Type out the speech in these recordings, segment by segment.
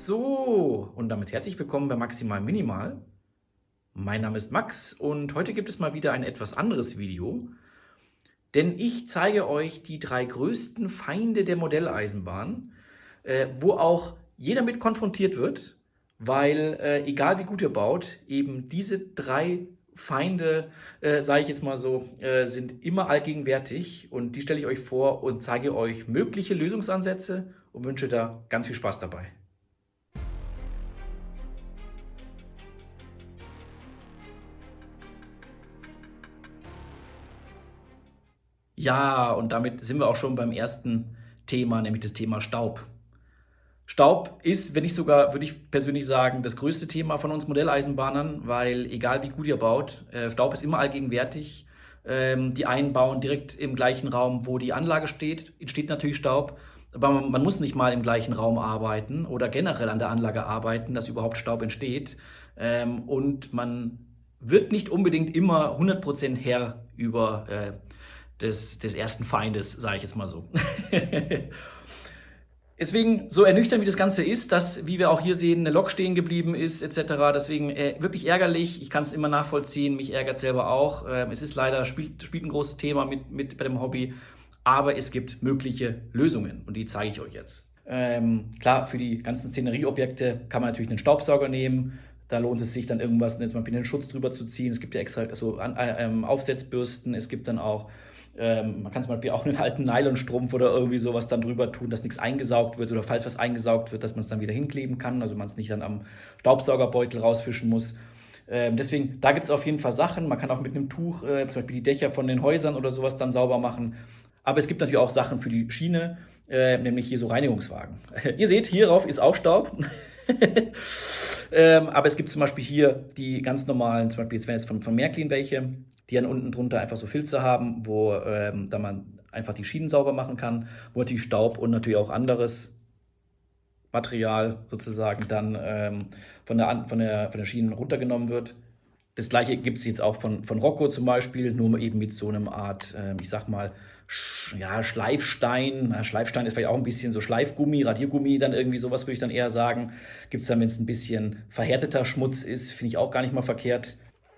So, und damit herzlich willkommen bei Maximal Minimal. Mein Name ist Max und heute gibt es mal wieder ein etwas anderes Video, denn ich zeige euch die 3 größten Feinde der Modelleisenbahn, wo auch jeder mit konfrontiert wird, weil egal wie gut ihr baut, eben diese 3 Feinde, sage ich jetzt mal so, sind immer allgegenwärtig und die stelle ich euch vor und zeige euch mögliche Lösungsansätze und wünsche da ganz viel Spaß dabei. Ja, und damit sind wir auch schon beim ersten Thema, nämlich das Thema Staub. Staub ist, wenn nicht sogar, würde ich persönlich sagen, das größte Thema von uns Modelleisenbahnern, weil egal wie gut ihr baut, Staub ist immer allgegenwärtig. Die einen bauen direkt im gleichen Raum, wo die Anlage steht, entsteht natürlich Staub. Aber man muss nicht mal im gleichen Raum arbeiten oder generell an der Anlage arbeiten, dass überhaupt Staub entsteht. Und man wird nicht unbedingt immer 100% Herr über des ersten Feindes, sage ich jetzt mal so. Deswegen, so ernüchternd wie das Ganze ist, dass, wie wir auch hier sehen, eine Lok stehen geblieben ist, etc. Deswegen wirklich ärgerlich. Ich kann es immer nachvollziehen, mich ärgert selber auch. Es ist leider, spielt ein großes Thema mit bei dem Hobby, aber es gibt mögliche Lösungen und die zeige ich euch jetzt. Klar, für die ganzen Szenerieobjekte kann man natürlich einen Staubsauger nehmen. Da lohnt es sich dann irgendwas, jetzt mal einen Schutz drüber zu ziehen. Es gibt ja extra so Aufsetzbürsten. Es gibt dann auch, man kann zum Beispiel auch einen alten Nylonstrumpf oder irgendwie sowas dann drüber tun, dass nichts eingesaugt wird oder falls was eingesaugt wird, dass man es dann wieder hinkleben kann. Also man es nicht dann am Staubsaugerbeutel rausfischen muss. Deswegen, da gibt es auf jeden Fall Sachen. Man kann auch mit einem Tuch zum Beispiel die Dächer von den Häusern oder sowas dann sauber machen. Aber es gibt natürlich auch Sachen für die Schiene, nämlich hier so Reinigungswagen. Ihr seht, hierauf ist auch Staub. Aber es gibt zum Beispiel hier die ganz normalen, zum Beispiel jetzt werden jetzt von Märklin welche, die dann unten drunter einfach so Filze haben, wo da man einfach die Schienen sauber machen kann, wo natürlich Staub und natürlich auch anderes Material sozusagen dann von der Schiene runtergenommen wird. Das gleiche gibt es jetzt auch von Rocco zum Beispiel, nur eben mit so einem Art, ich sag mal, Schleifstein. Schleifstein ist vielleicht auch ein bisschen so Schleifgummi, Radiergummi, dann irgendwie sowas würde ich dann eher sagen. Gibt es dann, wenn es ein bisschen verhärteter Schmutz ist, finde ich auch gar nicht mal verkehrt.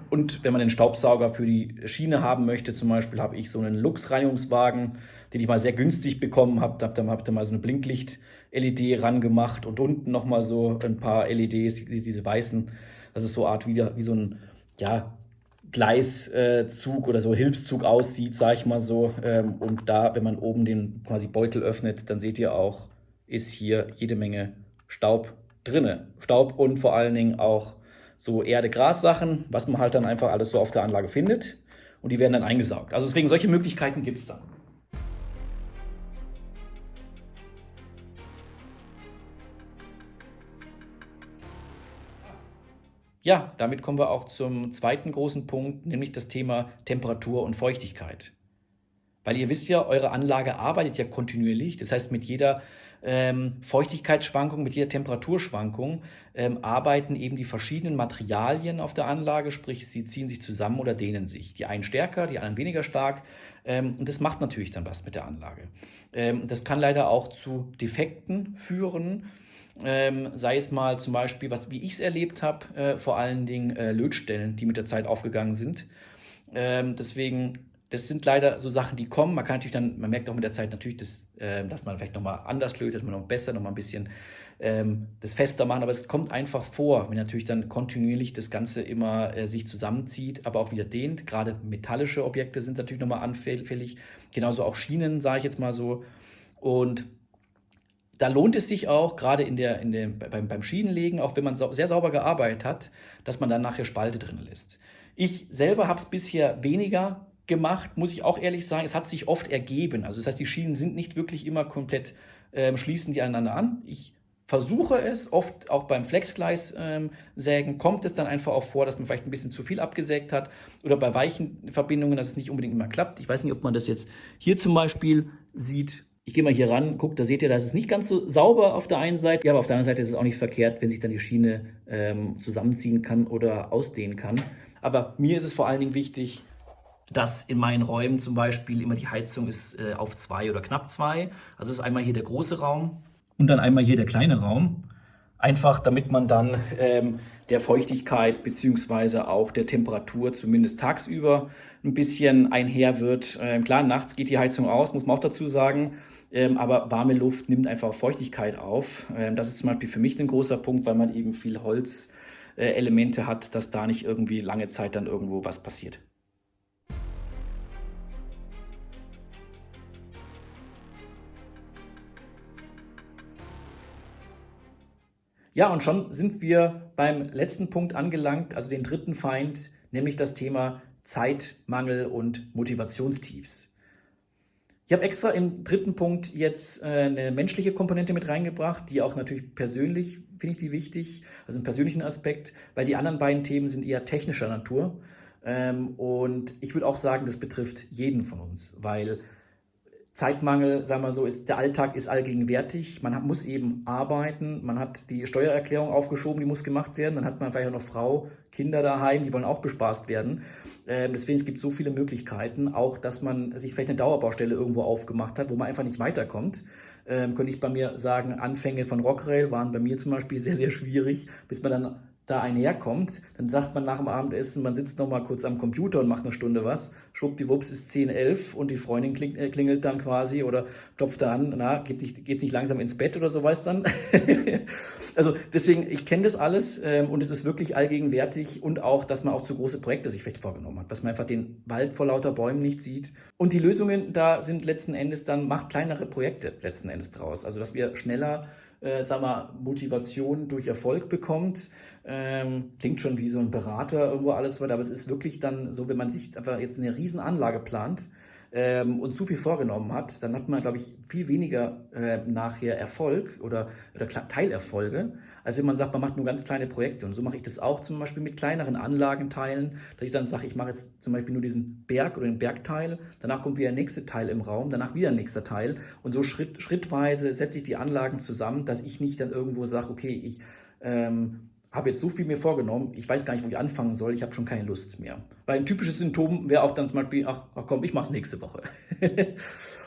Und wenn man den Staubsauger für die Schiene haben möchte, zum Beispiel habe ich so einen Lux-Reinigungswagen, den ich mal sehr günstig bekommen habe. Da habe ich mal so eine Blinklicht-LED rangemacht und unten nochmal so ein paar LEDs, diese weißen. Das ist so eine Art wie so ein, ja, Gleiszug oder so Hilfszug aussieht, sage ich mal so. Und da, wenn man oben den quasi Beutel öffnet, dann seht ihr auch, ist hier jede Menge Staub drinne. Staub und vor allen Dingen auch so Erde-Gras-Sachen, was man halt dann einfach alles so auf der Anlage findet. Und die werden dann eingesaugt. Also deswegen, solche Möglichkeiten gibt es dann. Ja, damit kommen wir auch zum zweiten großen Punkt, nämlich das Thema Temperatur und Feuchtigkeit. Weil ihr wisst ja, eure Anlage arbeitet ja kontinuierlich. Das heißt, mit jeder Feuchtigkeitsschwankung, mit jeder Temperaturschwankung arbeiten eben die verschiedenen Materialien auf der Anlage, sprich sie ziehen sich zusammen oder dehnen sich. Die einen stärker, die anderen weniger stark. Und das macht natürlich dann was mit der Anlage. Das kann leider auch zu Defekten führen. Sei es mal zum Beispiel, wie ich es erlebt habe, vor allen Dingen Lötstellen, die mit der Zeit aufgegangen sind. Deswegen, das sind leider so Sachen, die kommen. Man kann natürlich dann, man merkt auch mit der Zeit natürlich, dass man vielleicht nochmal anders lötet, man noch besser, nochmal ein bisschen das fester machen. Aber es kommt einfach vor, wenn natürlich dann kontinuierlich das Ganze immer sich zusammenzieht, aber auch wieder dehnt. Gerade metallische Objekte sind natürlich nochmal anfällig. Genauso auch Schienen, sage ich jetzt mal so. Und da lohnt es sich auch, gerade beim Schienenlegen, auch wenn man sehr sauber gearbeitet hat, dass man dann nachher Spalte drin lässt. Ich selber habe es bisher weniger gemacht, muss ich auch ehrlich sagen. Es hat sich oft ergeben. Also das heißt, die Schienen sind nicht wirklich immer komplett, schließen die aneinander an. Ich versuche es, oft auch beim Flexgleis-Sägen kommt es dann einfach auch vor, dass man vielleicht ein bisschen zu viel abgesägt hat oder bei weichen Verbindungen, dass es nicht unbedingt immer klappt. Ich weiß nicht, ob man das jetzt hier zum Beispiel sieht. Ich gehe mal hier ran, guckt, da seht ihr, da ist es nicht ganz so sauber auf der einen Seite. Ja, aber auf der anderen Seite ist es auch nicht verkehrt, wenn sich dann die Schiene zusammenziehen kann oder ausdehnen kann. Aber mir ist es vor allen Dingen wichtig, dass in meinen Räumen zum Beispiel immer die Heizung ist auf 2 oder knapp 2. Also das ist einmal hier der große Raum und dann einmal hier der kleine Raum. Einfach damit man dann der Feuchtigkeit beziehungsweise auch der Temperatur zumindest tagsüber ein bisschen einher wird. Klar, nachts geht die Heizung aus, muss man auch dazu sagen. Aber warme Luft nimmt einfach Feuchtigkeit auf. Das ist zum Beispiel für mich ein großer Punkt, weil man eben viel Holzelemente hat, dass da nicht irgendwie lange Zeit dann irgendwo was passiert. Ja, und schon sind wir beim letzten Punkt angelangt, also den dritten Feind, nämlich das Thema Zeitmangel und Motivationstiefs. Ich habe extra im dritten Punkt jetzt eine menschliche Komponente mit reingebracht, die auch natürlich persönlich, finde ich die wichtig, also einen persönlichen Aspekt, weil die anderen beiden Themen sind eher technischer Natur. Und ich würde auch sagen, das betrifft jeden von uns, weil Zeitmangel, sagen wir so, der Alltag ist allgegenwärtig. Man muss eben arbeiten. Man hat die Steuererklärung aufgeschoben, die muss gemacht werden. Dann hat man vielleicht auch noch Frau, Kinder daheim, die wollen auch bespaßt werden. Deswegen, es gibt so viele Möglichkeiten. Auch, dass man sich vielleicht eine Dauerbaustelle irgendwo aufgemacht hat, wo man einfach nicht weiterkommt. Könnte ich bei mir sagen, Anfänge von Rockrail waren bei mir zum Beispiel sehr, sehr schwierig, bis man dann da einherkommt, dann sagt man nach dem Abendessen, man sitzt noch mal kurz am Computer und macht eine Stunde was, schwuppdiwupps ist 10, 11 und die Freundin klingelt dann quasi oder klopft da an, na, geht's nicht langsam ins Bett oder so was dann. Also deswegen, ich kenne das alles und es ist wirklich allgegenwärtig und auch, dass man auch zu große Projekte sich vielleicht vorgenommen hat, dass man einfach den Wald vor lauter Bäumen nicht sieht. Und die Lösungen da sind letzten Endes dann, macht kleinere Projekte letzten Endes draus, also dass wir schneller sag mal, Motivation durch Erfolg bekommt. Klingt schon wie so ein Berater irgendwo alles wird, aber es ist wirklich dann so, wenn man sich einfach jetzt eine Riesenanlage plant und zu viel vorgenommen hat, dann hat man, glaube ich, viel weniger nachher Erfolg oder Teilerfolge, als wenn man sagt, man macht nur ganz kleine Projekte. Und so mache ich das auch zum Beispiel mit kleineren Anlagenteilen, dass ich dann sage, ich mache jetzt zum Beispiel nur diesen Berg oder den Bergteil, danach kommt wieder der nächste Teil im Raum, danach wieder ein nächster Teil. Und so schrittweise setze ich die Anlagen zusammen, dass ich nicht dann irgendwo sage, okay, ich habe jetzt so viel mir vorgenommen, ich weiß gar nicht, wo ich anfangen soll, ich habe schon keine Lust mehr. Weil ein typisches Symptom wäre auch dann zum Beispiel, ach komm, ich mache es nächste Woche.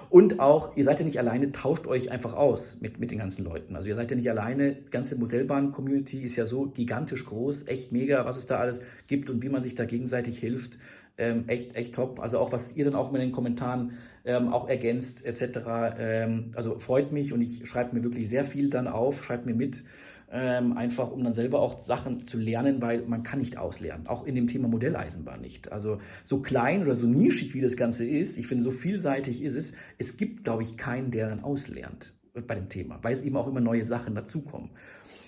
Und auch, ihr seid ja nicht alleine, tauscht euch einfach aus mit den ganzen Leuten. Also ihr seid ja nicht alleine, die ganze Modellbahn-Community ist ja so gigantisch groß, echt mega, was es da alles gibt und wie man sich da gegenseitig hilft. Echt top. Also auch, was ihr dann auch mit den Kommentaren auch ergänzt, etc. Also freut mich und ich schreibe mir wirklich sehr viel dann auf, schreibt mir mit. Einfach um dann selber auch Sachen zu lernen, weil man kann nicht auslernen, auch in dem Thema Modelleisenbahn nicht. Also so klein oder so nischig wie das Ganze ist, ich finde, so vielseitig ist es, es gibt, glaube ich, keinen, der dann auslernt bei dem Thema, weil es eben auch immer neue Sachen dazukommen.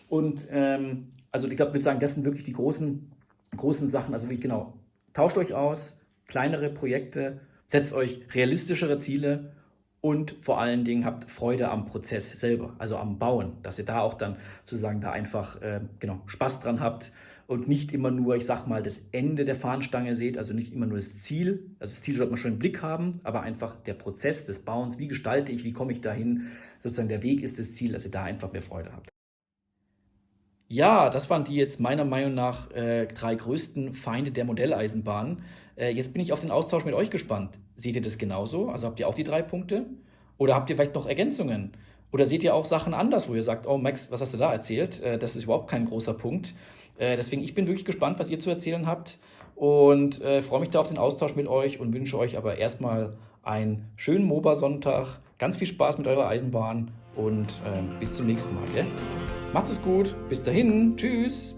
Und also ich glaube, ich würde sagen, das sind wirklich die großen Sachen, also wirklich genau, tauscht euch aus, kleinere Projekte, setzt euch realistischere Ziele und vor allen Dingen habt Freude am Prozess selber, also am Bauen, dass ihr da auch dann sozusagen da einfach genau Spaß dran habt und nicht immer nur, ich sag mal, das Ende der Fahnenstange seht, also nicht immer nur das Ziel. Also das Ziel sollte man schon im Blick haben, aber einfach der Prozess des Bauens, wie gestalte ich, wie komme ich dahin, sozusagen der Weg ist das Ziel, dass ihr da einfach mehr Freude habt. Ja, das waren die jetzt meiner Meinung nach drei größten Feinde der Modelleisenbahn. Jetzt bin ich auf den Austausch mit euch gespannt. Seht ihr das genauso? Also habt ihr auch die drei Punkte? Oder habt ihr vielleicht noch Ergänzungen? Oder seht ihr auch Sachen anders, wo ihr sagt, oh Max, was hast du da erzählt? Das ist überhaupt kein großer Punkt. Deswegen, ich bin wirklich gespannt, was ihr zu erzählen habt und freue mich da auf den Austausch mit euch und wünsche euch aber erstmal einen schönen MOBA-Sonntag. Ganz viel Spaß mit eurer Eisenbahn und bis zum nächsten Mal. Gell? Macht's es gut. Bis dahin. Tschüss.